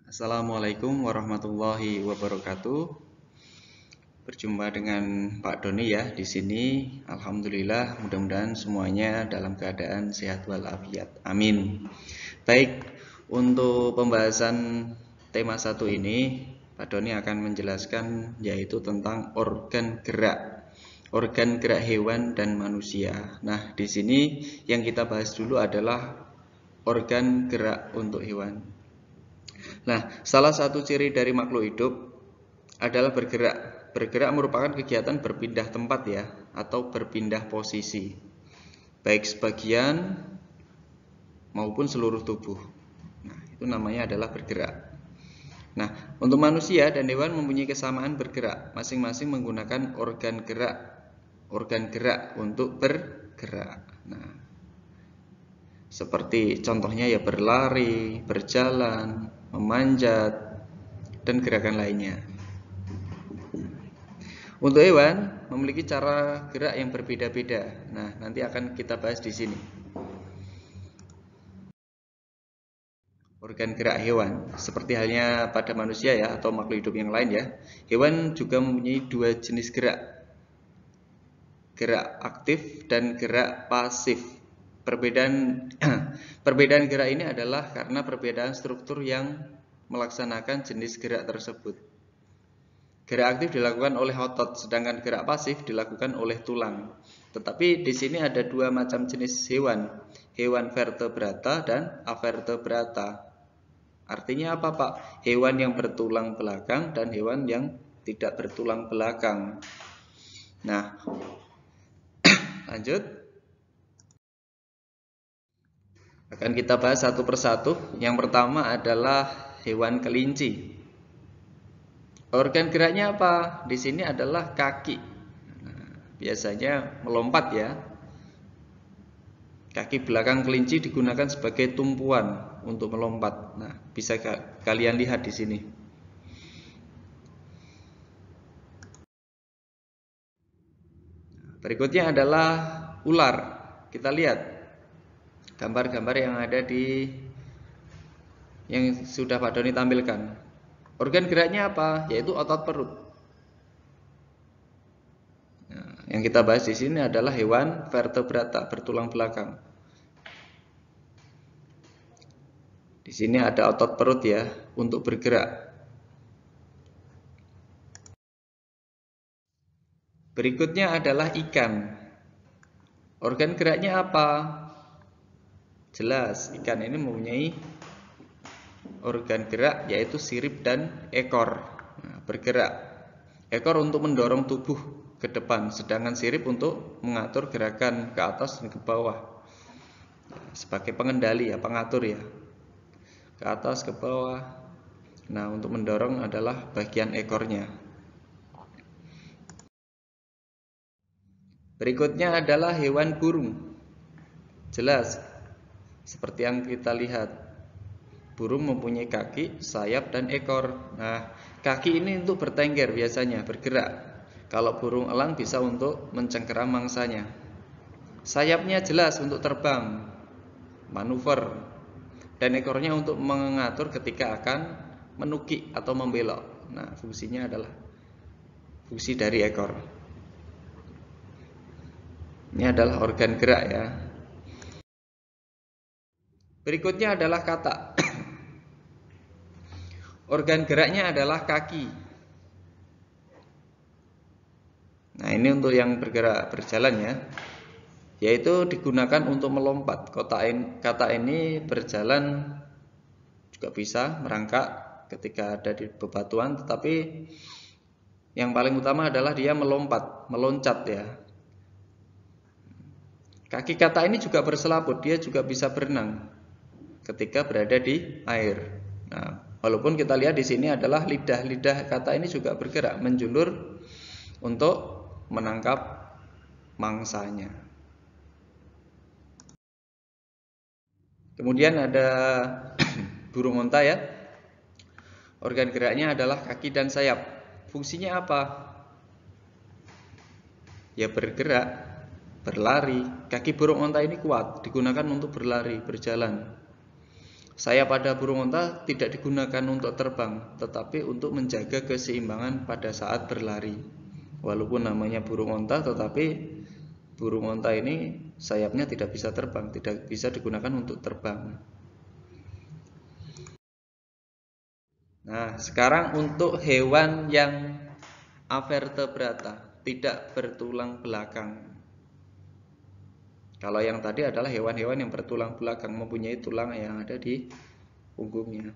Assalamualaikum warahmatullahi wabarakatuh. Berjumpa dengan Pak Doni ya di sini. Alhamdulillah, mudah-mudahan semuanya dalam keadaan sehat walafiat. Amin. Baik, untuk pembahasan tema 1 ini, Pak Doni akan menjelaskan yaitu tentang organ gerak hewan dan manusia. Nah, di sini yang kita bahas dulu adalah organ gerak untuk hewan. Nah, salah satu ciri dari makhluk hidup adalah bergerak. Bergerak merupakan kegiatan berpindah tempat ya, atau berpindah posisi, baik sebagian maupun seluruh tubuh. Nah, itu namanya adalah bergerak. Nah, untuk manusia dan hewan mempunyai kesamaan bergerak, masing-masing menggunakan organ gerak untuk bergerak. Nah, seperti contohnya ya berlari, berjalan, memanjat, dan gerakan lainnya. Untuk hewan memiliki cara gerak yang berbeda-beda. Nah, nanti akan kita bahas di sini. Organ gerak hewan, seperti halnya pada manusia ya atau makhluk hidup yang lain ya. Hewan juga mempunyai 2 jenis gerak. Gerak aktif dan gerak pasif. Perbedaan gerak ini adalah karena perbedaan struktur yang melaksanakan jenis gerak tersebut. Gerak aktif dilakukan oleh otot, sedangkan gerak pasif dilakukan oleh tulang. Tetapi di sini ada 2 macam jenis hewan, hewan vertebrata dan avertebrata. Artinya apa, Pak? Hewan yang bertulang belakang dan hewan yang tidak bertulang belakang. Nah, lanjut. Akan kita bahas satu persatu. Yang pertama adalah hewan kelinci. Organ geraknya apa? Di sini adalah kaki. Nah, biasanya melompat ya. Kaki belakang kelinci digunakan sebagai tumpuan untuk melompat. Nah, bisa kalian lihat di sini. Berikutnya adalah ular. Kita lihat gambar-gambar yang ada yang sudah Pak Doni tampilkan. Organ geraknya apa? Yaitu otot perut. Nah, yang kita bahas di sini adalah hewan vertebrata, bertulang belakang. Di sini ada otot perut ya untuk bergerak. Berikutnya adalah ikan. Organ geraknya apa? Jelas, ikan ini mempunyai organ gerak yaitu sirip dan ekor. Nah, bergerak. Ekor untuk mendorong tubuh ke depan, sedangkan sirip untuk mengatur gerakan ke atas dan ke bawah. Sebagai pengendali ya, pengatur ya. Ke atas, ke bawah. Nah, untuk mendorong adalah bagian ekornya. Berikutnya adalah hewan burung. Jelas, seperti yang kita lihat. Burung mempunyai kaki, sayap, dan ekor. Nah, kaki ini untuk bertengger biasanya, bergerak. Kalau burung elang bisa untuk mencengkeram mangsanya. Sayapnya jelas untuk terbang, manuver. Dan ekornya untuk mengatur ketika akan menukik atau membelok. Nah, fungsinya adalah fungsi dari ekor. Ini adalah organ gerak ya. Berikutnya adalah katak. Organ geraknya adalah kaki. Nah, ini untuk yang bergerak berjalan ya. Yaitu digunakan untuk melompat. Katak ini berjalan juga bisa merangkak ketika ada di bebatuan, tetapi yang paling utama adalah dia meloncat ya. Kaki katak ini juga berselaput, dia juga bisa berenang ketika berada di air. Nah, walaupun kita lihat di sini adalah lidah katak ini juga bergerak menjulur untuk menangkap mangsanya. Kemudian ada burung onta ya. Organ geraknya adalah kaki dan sayap. Fungsinya apa? Ya bergerak, berlari. Kaki burung onta ini kuat, digunakan untuk berlari, berjalan. Sayap pada burung unta tidak digunakan untuk terbang, tetapi untuk menjaga keseimbangan pada saat berlari. Walaupun namanya burung unta, tetapi burung unta ini sayapnya tidak bisa terbang, tidak bisa digunakan untuk terbang. Nah, sekarang untuk hewan yang avertebrata, tidak bertulang belakang. Kalau yang tadi adalah hewan-hewan yang bertulang belakang, mempunyai tulang yang ada di punggungnya.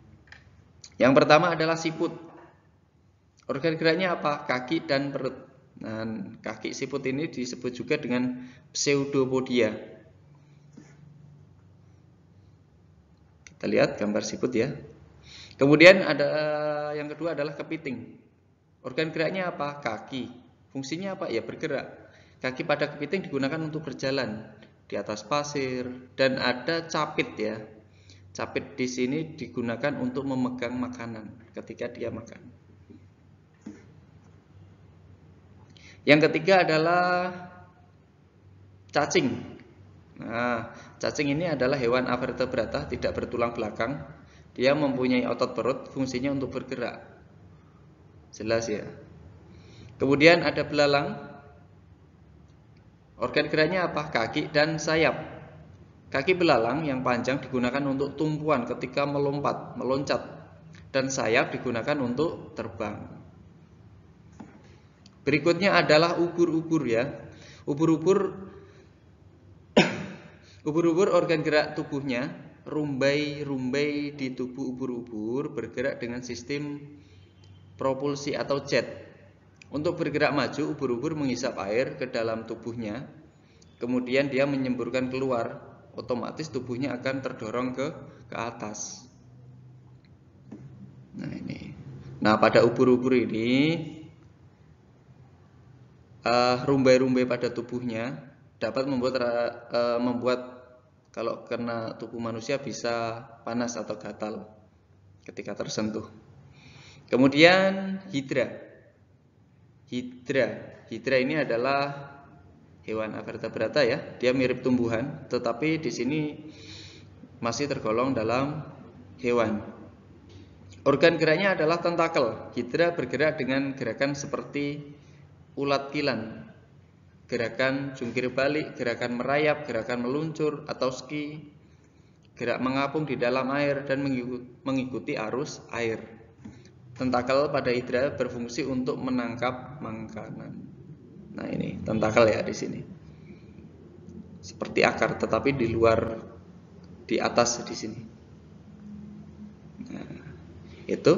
Yang pertama adalah siput. Organ geraknya apa? Kaki dan perut. Nah, kaki siput ini disebut juga dengan pseudopodia. Kita lihat gambar siput ya. Kemudian ada yang kedua adalah kepiting. Organ geraknya apa? Kaki. Fungsinya apa? Ya bergerak. Kaki pada kepiting digunakan untuk berjalan di atas pasir, dan ada capit ya. Capit di sini digunakan untuk memegang makanan ketika dia makan. Yang ketiga adalah cacing. Nah, cacing ini adalah hewan avertebrata, tidak bertulang belakang. Dia mempunyai otot perut, fungsinya untuk bergerak. Jelas ya. Kemudian ada belalang. Organ geraknya apa? Kaki dan sayap. Kaki belalang yang panjang digunakan untuk tumpuan ketika melompat, meloncat, dan sayap digunakan untuk terbang. Berikutnya adalah ubur-ubur ya. Ubur-ubur organ gerak tubuhnya, rumbai-rumbai di tubuh ubur-ubur bergerak dengan sistem propulsi atau jet. Untuk bergerak maju, ubur-ubur menghisap air ke dalam tubuhnya, kemudian dia menyemburkan keluar, otomatis tubuhnya akan terdorong ke atas. Nah ini. Nah pada ubur-ubur ini rumbai-rumbai pada tubuhnya dapat membuat kalau kena tubuh manusia bisa panas atau gatal ketika tersentuh. Kemudian hidra. Hidra ini adalah hewan avertebrata ya. Dia mirip tumbuhan, tetapi di sini masih tergolong dalam hewan. Organ geraknya adalah tentakel. Hidra bergerak dengan gerakan seperti ulat kilan, gerakan jungkir balik, gerakan merayap, gerakan meluncur atau ski, gerak mengapung di dalam air dan mengikuti arus air. Tentakel pada hidra berfungsi untuk menangkap makanan. Nah ini tentakel ya di sini. Seperti akar, tetapi di luar, di atas di sini. Nah, itu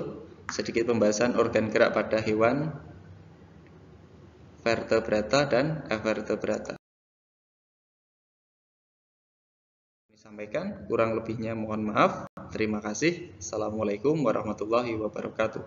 sedikit pembahasan organ gerak pada hewan vertebrata dan avertebrata. Sampaikan, kurang lebihnya mohon maaf. Terima kasih. Assalamualaikum warahmatullahi wabarakatuh.